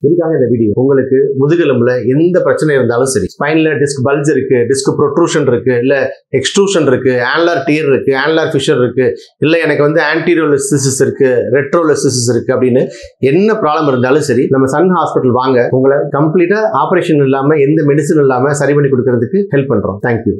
இதுக்காக இந்த வீடியோ உங்களுக்கு முதுகெலும்புல எந்த பிரச்சனை இருந்தாலும் சரி, ஸ்பைன்ல டிஸ்க் பல்ஜ் இருக்கு, டிஸ்க் ப்ரொட்ரூஷன் இருக்கு, இல்ல எக்ஸ்ட்ரூஷன் இருக்கு, ஆன்லார் டியர் இருக்கு, ஆன்லார் ஃபிஷர் இருக்கு, இல்ல எனக்கு ஆன்டீரியோலிசிஸ் இருக்கு, ரெட்ரோலிசிஸ் இருக்கு அப்படின்னு என்ன ப்ராப்ளம் இருந்தாலும் சரி, நம்ம சன் ஹாஸ்பிட்டல் வாங்க. உங்களை கம்ப்ளீட்டா ஆபரேஷன் இல்லாம எந்த மெடிசன் இல்லாம சரி பண்ணி கொடுக்கறதுக்கு ஹெல்ப் பண்றோம். தேங்க்யூ.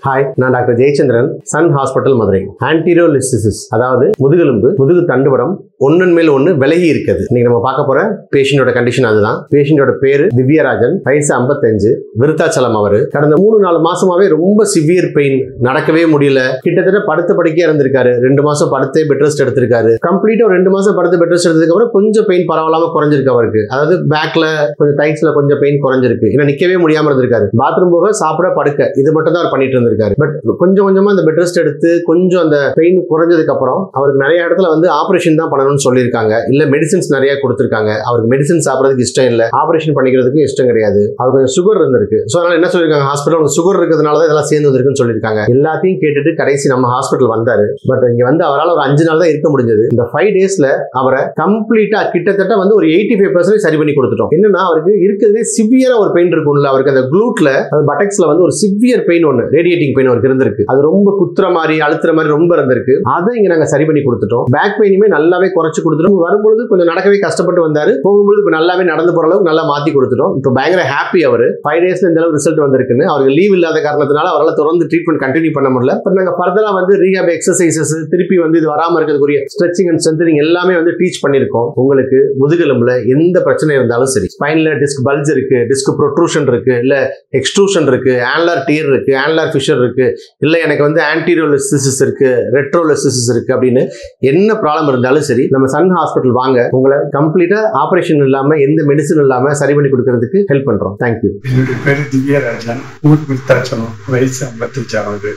ஹாய், நான் doctor Jayachandran, Sun Hospital Madurai. Anterolisthesis அதாவது முதுகெலும்பு, முதுகு தண்டுவடம் ஒன்னன் மேல் ஒன்று விலகி இருக்குது. இன்னைக்கு நம்ம பார்க்க போற பேஷண்டோட கண்டிஷன் அதுதான். பேஷண்டோட பேரு திவ்யராஜன், வயசு 55, விருத்தாச்சலம். அவரு கடந்த 3-4 மாசமாவே ரொம்ப சிவியர் பெயின், நடக்கவே முடியல, கிட்டத்தட்ட படுத்த படுக்கையா இருந்திருக்காரு. 2 மாசம் படுத்தே பெட் ரெஸ்ட் எடுத்திருக்காரு. கம்ப்ளீட்டா 2 மாசம் படுத்து பெட் ரெஸ்ட் எடுத்ததுக்கு அப்புறம் கொஞ்சம் பெயின் பரவலாம குறைஞ்சிருக்கு அவருக்கு. அதாவது பேக்ல கொஞ்சம் டைட்ஸ்ல கொஞ்சம் பெயின் குறைஞ்சிருக்கு. ஏன்னா நிக்கவே முடியாம இருந்திருக்காரு. பாத்ரூம் போக, சாப்பிட, படுக்க, இது மட்டும் தான் அவர் பண்ணிட்டு இருந்திருக்காரு. பட் கொஞ்சம் கொஞ்சமா அந்த பெட் ரெஸ்ட் எடுத்து கொஞ்சம் அந்த பெயின் குறைஞ்சதுக்கு அப்புறம் அவருக்கு நிறைய இடத்துல ஆபரேஷன் தான் பண்ணணும்னு சொல்லியிருக்காங்க. இல்ல மெடிசின்ஸ் நிறைய கொடுத்திருக்காங்க. அவருக்கு மெடிசின் சாப்பிடறதுக்கு இஷ்டம் இல்ல, ஆபரேஷன் பண்ணிக்கிறதுக்கு இஷ்டம் கிடையாது. அவருக்கு கொஞ்சம் சுகர் இருந்திருக்கு. சோ அதனால என்ன சொல்லிருக்காங்க, ஹாஸ்பிட்டல் சுகர் இருக்கிறதுனால தான் இதெல்லாம் சேர்ந்து வந்திருக்குன்னு சொல்லியிருக்காங்க. எல்லாத்தையும் கேட்டுட்டு கடைசி நம்ம ஹாஸ்பிட்டல் வந்தாரு. பட் இங்க அவரால் ஒரு 5 நாள் தான் இருக்க முடிஞ்சது. இந்த 5 டேஸ்ல அவரை கம்ப்ளீட்டா கிட்டத்தட்ட ஒரு 85% சரி பண்ணி கொடுத்துட்டோம். என்னன்னா அவருக்கு இருக்கிறதே சிவியரா ஒரு பெயின் இருக்கும்ல, அவருக்கு அந்த குளூட்ல பட்டக்ஸ்ல ஒரு சிவியர் பெயின் ஒன்று, ரேடியேட்டிங் பெயின் அவருக்கு இருந்திருக்கு. அது ரொம்ப குத்துற மாதிரி அழுத்துற மாதிரி ரொம்ப இருந்திருக்கு. அதை இங்க நாங்க சரி பண்ணி கொடுத்துட்டோம். பேக் பெயினுமே நல்லாவே குறைச்சு கொடுத்துட்டோம். வரும்பொழுது கொஞ்சம் நடக்கவே கஷ்டப்பட்டு வந்தாரு, போகும்போது இப்ப நல்லாவே நடந்து போற அளவுக்கு நல்லா மாத்தி கொடுத்துட்டோம். இப்போ பயங்கர ஹாப்பி. அவரு 5 டேஸ்ல இந்த அளவு ரிசல்ட் வந்திருக்குன்னு. அவருக்கு லீவ் இல்லாத காரணத்தினால அவரால் தொடர்ந்து ட்ரீட்மெண்ட் கண்டினியூ பண்ண முடியல. பட் நாங்க ஃபர்தரா ரீஹாப் எக்ஸசைசஸ், திருப்பி இது வராம இருக்கிறதுக்குரிய ஸ்ட்ரெச்சிங் அண்ட் ஸ்ட்ரென்தனிங் எல்லாமே டீச் பண்ணிருக்கோம். உங்களுக்கு முதுகெலும்புல எந்த பிரச்சனை இருந்தாலும் சரி, ஸ்பைன்ல டிஸ்க் பல்ஜ் இருக்கு, டிஸ்க் ப்ரொட்ரூஷன் இருக்கு, இல்ல எக்ஸ்ட்ரூஷன் இருக்கு, ஆன்லார் டியர் இருக்கு, ஆன்லார் ஃபிஷர் இருக்கு, இல்ல எனக்கு ஆன்டீரியோலிசிஸ் இருக்கு, ரெட்ரோலிசிஸ் இருக்கு அப்படின்னு என்ன ப்ராப்ளம் இருந்தாலும் சரி, நம்ம சன் ஹாஸ்பிட்டல் வாங்க. உங்களை கம்ப்ளீட்டா ஆபரேஷன் இல்லாம எந்த மெடிசன் இல்லாம சரி பண்ணி கொடுக்கறதுக்கு ஹெல்ப் பண்றோம். தேங்க்யூ. என்னுடைய பேரு திவ்யராஜன், ஊர் விருத்தாச்சலம், வயசு 55.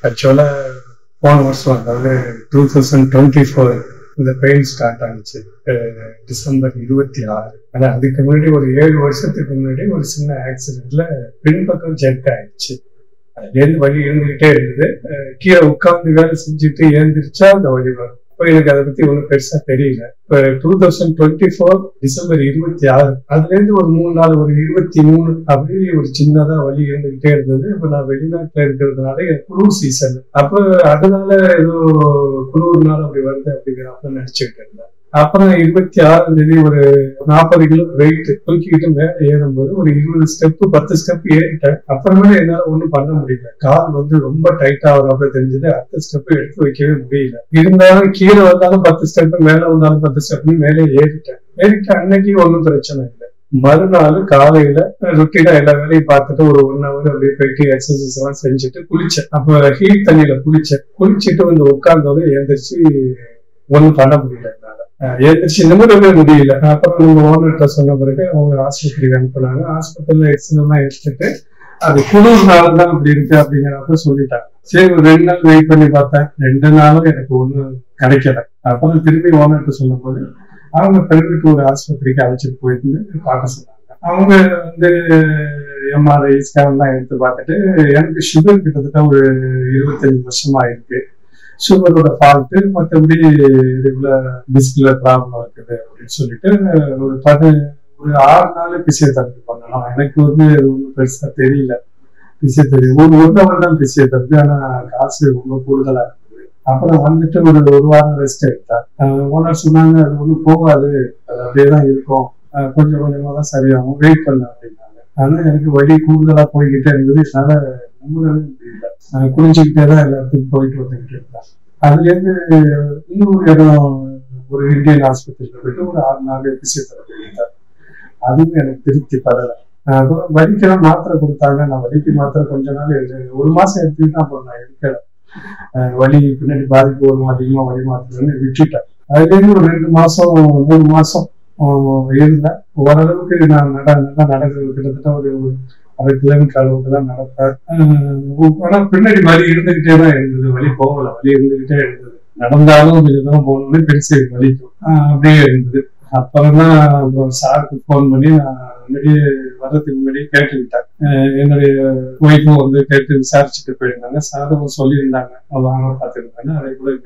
ஆக்சுவலா போன வருஷம், அதாவது 2024 இந்த பெயின் ஸ்டார்ட் ஆனிச்சு, டிசம்பர் 26. ஆனா அதுக்கு முன்னாடி ஒரு 7 வருஷத்துக்கு முன்னாடி ஒரு சின்ன ஆக்சிடென்ட்ல பின்பக்கம் ஜெர்க் ஆயிடுச்சு. அதுலேருந்து வலி இருந்துகிட்டே இருந்தது. கீழே உட்கார்ந்து வேலை செஞ்சுட்டு எழுந்திரிச்சா அந்த வலி வரும். இப்போ எனக்கு அதை பத்தி ஒன்றும் பெருசா தெரியல. இப்போ 2024 டிசம்பர் 26, அதுல இருந்து ஒரு 3 நாள், ஒரு 23 அப்படி ஒரு சின்னதா வலி இருந்துகிட்டே இருந்தது. இப்ப நான் வெளிநாட்டுல இருக்கிறதுனால எனக்கு குளிர் சீசன், அப்ப அதனால ஏதோ குளிர்னால அப்படி வருது அப்படிங்கிற நினைச்சுக்கிட்டு இருந்தேன். அப்புறம் 26ஆம் தேதி ஒரு 40 கிலோ வெயிட் தூக்கிக்கிட்டு மேல ஏறும்போது ஒரு 20 ஸ்டெப் 10 ஸ்டெப் ஏறிட்டேன். அப்புறமே என்னால ஒண்ணும் பண்ண முடியல. கால் ரொம்ப டைட்டா ஆகிறப்ப தெரிஞ்சது. அடுத்த ஸ்டெப் எடுத்து வைக்கவே முடியல. இருந்தாலும் கீழே வந்தாலும் 10 ஸ்டெப், மேல வந்தாலும் 10 ஸ்டெப் மேலே ஏறிட்டேன். அன்னைக்கு ஒன்றும் பிரச்சனை இல்லை. மறுநாள் காலையில ரொட்டீனா எல்லா வேலையும் பார்த்துட்டு ஒரு 1 ஹவர் அப்படியே போயிட்டு எக்ஸசைஸ் எல்லாம் செஞ்சுட்டு குளிச்சேன். அப்ப ஹீட் தண்ணியில குளிச்சுட்டு உட்கார்ந்தோட எழுந்திரிச்சு ஒன்றும் பண்ண முடியல. எழுந்திரிச்சு நிமிடவே முடியல. அப்புறம் நம்ம ஓனர்கிட்ட சொன்ன பிறகு அவங்க ஆஸ்பத்திரிக்கு அனுப்புனாங்க. ஹாஸ்பிட்டல்ல எக்ஸ்ரேலாம் எடுத்துட்டு அது குளிர்னாலதான் அப்படி இருக்கு அப்படிங்கிறப்ப சொல்லிட்டாங்க. சரி, ஒரு 2 நாள் வெயிட் பண்ணி பார்த்தேன். 2 நாளும் எனக்கு ஒன்றும் கிடைக்கல. அப்புறம் திருப்பி ஓனர்கிட்ட சொல்லும் போது அவங்க பிறகு ஒரு ஆஸ்பத்திரிக்கு அழைச்சிட்டு போயிட்டு பார்க்க சொன்னாங்க. அவங்க எம்ஆர்ஐ ஸ்கேன் எல்லாம் எடுத்து பார்த்துட்டு எனக்கு சுகர் கிட்டத்தட்ட ஒரு 25 வருஷமா இருக்கு. சுகரோட ஃபால்ட்டு, மற்றபடி டிஸ்க்ல ப்ராப்ளம் இருக்குது அப்படின்னு சொல்லிட்டு ஒரு 6 நாள் பிசியோதெரபி பண்ணணும். எனக்கு ஒன்றும் பெருசா தெரியல. பிசியோதெரபி ஒரு 1 ஹவர் தான் பிசியோதெரபி, ஆனா காசு ரொம்ப கூடுதலா இருக்குது. அப்புறம் ஒரு 1 வாரம் ரெஸ்ட் எடுத்தேன். ஓனர் சொன்னாங்க அது ஒன்றும் போகாது, அது அப்படியேதான் இருக்கும், கொஞ்சம் கொஞ்சமா தான் சரியாகும், வெயிட் பண்ண அப்படின்னாங்க. ஆனா எனக்கு வலி கூடுதலா போய்கிட்டே இருந்தது. என்னால நம்பவே முடியல. குளிச்சுக்கிட்டே தான் எல்லா இடத்துக்கும் போயிட்டு வந்துகிட்டு இருந்தேன். அதுல இருந்து இன்னொரு இடம், ஒரு இந்தியன் ஆஸ்பத்திரியில போயிட்டு ஒரு 6 நாள் பிசியோதெரபி எடுத்தேன். அதுவும் எனக்கு திருப்தி படல. வலிக்கெல்லாம் மாத்திரை கொடுத்தாங்க. நான் வலிக்கு மாத்திரை கொஞ்ச நாள் 1 மாசம் எடுத்துக்கிட்டேன். அப்புறம் நான் எடுக்கல. வலி பின்னாடி பாதிப்பு வரும், அதிகமா வலி மாத்திரைன்னு விட்டுட்டேன். அதுல இருந்து ஒரு 2 மாசம் 3 மாசம் இருந்தேன். ஓரளவுக்கு நான் நல்லா நடக்கிறது, கிட்டத்தட்ட ஒரு 1/2 கிலோமீட்டர் அளவுக்கு தான் நடப்பேன். ஆனா பின்னாடி வலி இருந்துகிட்டே தான் இருந்தது. வலி போகல, வலி இருந்துகிட்டே இருந்தது. நடந்தாலும் கொஞ்சம் தூரம் போகணும்னு பெருசு வலிக்கும், அப்படியே இருந்தது. அப்புறம் தான் அப்புறம் சாருக்கு ஃபோன் பண்ணி நான் முன்னாடியே வர்றதுக்கு முன்னாடியே கேட்டுக்கிட்டேன். என்னுடைய ஒய்ஃபும் வந்து கேட்டு விசாரிச்சுட்டு போயிருந்தாங்க. சாரும் சொல்லியிருந்தாங்க வாங்க பார்த்துருந்தாங்க. அதே கூட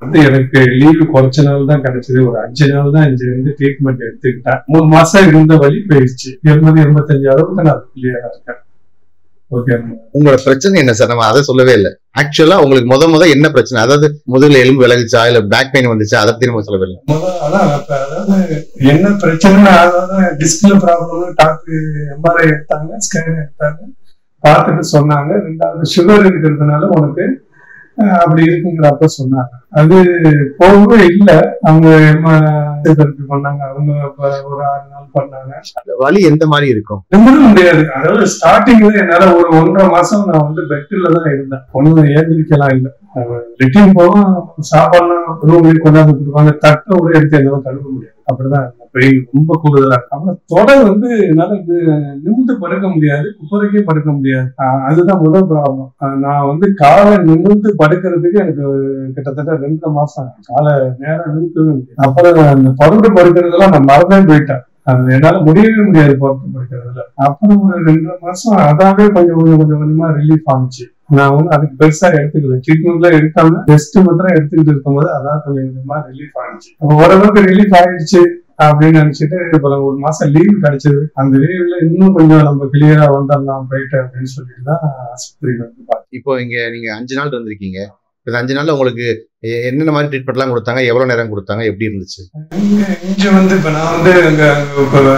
வந்து எனக்கு லீவு கொஞ்ச நாள் தான் கிடைச்சது. ஒரு 5 நாள் தான் இங்க இருந்து ட்ரீட்மெண்ட் எடுத்துக்கிட்டேன். 3 மாசம் இருந்த வழி போயிடுச்சு. 80-85 அளவுக்கு நான் கிளியரா இருக்கேன். ஓகே. உங்களோட பிரச்சனை என்ன சார்? நம்ம அதை சொல்லவே இல்லை. ஆக்சுவலா உங்களுக்கு முத என்ன பிரச்சனை? அதாவது முதுகுல எலும்பு விலகுச்சா இல்ல பேக் பெயின் வந்துச்சா? அதை பத்தி நம்ம சொல்லவே இல்லை. அதாவது என்ன பிரச்சனை, அதாவது டிஸ்க்ல ப்ராப்ளம் டாக்டர் எம்ஆர்ஐ எடுத்தாங்க, ஸ்கேன் எடுத்தாங்க, பார்த்துட்டு சொன்னாங்க 2வது சுகர் இருக்கிறதுனால உனக்கு அப்படி இருக்குங்கிறப்ப சொன்னாங்க. அது போகவே இல்லை. அவங்க பண்ணாங்க. அவங்க ஒரு 6 நாள் பண்ணாங்க. வலி எந்த மாதிரி இருக்கும்? நம்பவே முடியாது. அதாவது ஸ்டார்டிங்ல என்னால ஒரு 1.5 மாசம் நான் வந்து பெட்ல தான் இருந்தேன். ஒண்ணும் ஏந்திரிக்கலாம் இல்லை. லெட்டின் போவோம், சாப்பாடுலாம் ரூம்லயே கொண்டாந்து கொடுப்பாங்க. தட்டை கூட எடுத்து என்னால கழுவ முடியாது. அப்படிதான் பெயின் ரொம்ப கூடுதலா இருக்கு. அப்புறம் தொடை வந்து என்னால நிமிந்து படுக்க முடியாது, குப்பரைக்கே படுக்க முடியாது. அதுதான் முதல் ப்ராப்ளம். நான் வந்து காலை நிமிந்து படுக்கிறதுக்கு எனக்கு கிட்டத்தட்ட 2 மாசம் காலை நேரம் நிறுத்தவே முடியாது. அப்புறம் அந்த படுத்து படுக்கிறதெல்லாம் நான் மறந்தே போயிட்டேன். அது என்னால முடியவே முடியாது படுத்து படுக்கிறதுல. அப்புறம் ஒரு 2 மாசம் அதாவே கொஞ்சம் கொஞ்சமா ரிலீஃப் ஆனிச்சு. நான் வந்து அதுக்கு பெருசா எடுத்துக்கல. ட்ரீட்மெண்ட்ல எடுக்காம ரெஸ்ட் மாத்திரம் எடுத்துக்கிட்டு இருக்கும்போது அதான் கொஞ்சம் கொஞ்சமா ரிலீஃப் ஆனிச்சு. ஓரளவுக்கு ரிலீஃப் ஆயிடுச்சு அப்படின்னு நினைச்சிட்டு இப்ப 1 மாசம் லீவ் கிடைச்சது. அந்த லீவ்ல இன்னும் கொஞ்சம் நம்ம கிளியரா வந்துடலாம் போயிட்டு அப்படின்னு சொல்லிட்டு தான் ஆஸ்பத்திரிக்கு வந்து பார்த்தேன். இப்போ நீங்க 5 நாள் இருந்திருக்கீங்க. இந்த 5 நாள்ல உங்களுக்கு என்னென்ன மாதிரி ட்ரீட்மெண்ட் எல்லாம் கொடுத்தாங்க? எவ்வளவு நேரம் கொடுத்தாங்க? எப்படி இருந்துச்சு? இங்க வந்து இப்ப நான் வந்து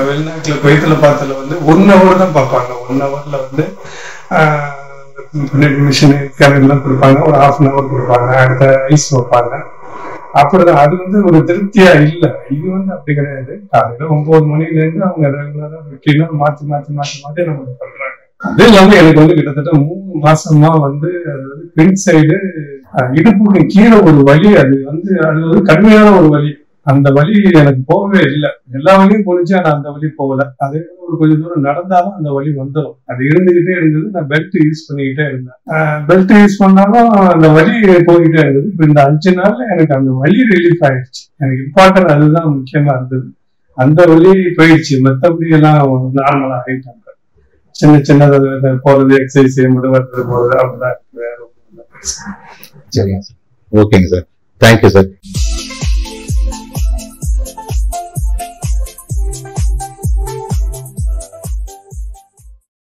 வெளிநாட்டுல குவைத்துல பார்த்ததுல வந்து 1 hour தான் பார்ப்பாங்க. 1 hourல வந்து மிஷின் கேரட்லாம் கொடுப்பாங்க. ஒரு 1/2 hour கொடுப்பாங்க. அடுத்த ஐஸ் வைப்பாங்க. அப்படிதான். அது வந்து ஒரு திருப்தியா இல்ல. இது வந்து அப்படி கிடையாது. காலையில 9 மணில இருந்து அவங்க ரெகுலரா ரொட்டீனா மாத்தி நமக்கு பண்றாங்க. அது இல்லாம எனக்கு வந்து கிட்டத்தட்ட 3 மாசமா வந்து பின் சைடு இடுப்புக்கு கீழே ஒரு வலி. அது வந்து கடுமையான ஒரு வலி. அந்த வலி எனக்கு போகவே இல்லை. எல்லா வலியும் போனிச்சு, ஆனா அந்த வலி போகல. அதே ஒரு கொஞ்சம் தூரம் நடந்தாலும் அந்த வலி வந்துடும். அது இருந்துகிட்டே இருந்தது. நான் பெல்ட் யூஸ் பண்ணிக்கிட்டே இருந்தேன். பெல்ட் யூஸ் பண்ணாலும் அந்த வலி போய்கிட்டே இருந்தது. இப்ப இந்த 5 நாள்ல எனக்கு அந்த வலி ரிலீஃப் ஆயிடுச்சு. எனக்கு இம்பார்ட்டன்ட் அதுதான் முக்கியமா இருந்தது. அந்த வலி போயிடுச்சு. மற்றபடி எல்லாம் நார்மலா ஆயிட்டாங்க. சின்ன போறது, எக்ஸசைஸ் செய்யும்போது வர்றது போறது அப்படிதான். சரிங்க சார். ஓகேங்க சார். Thank you sir.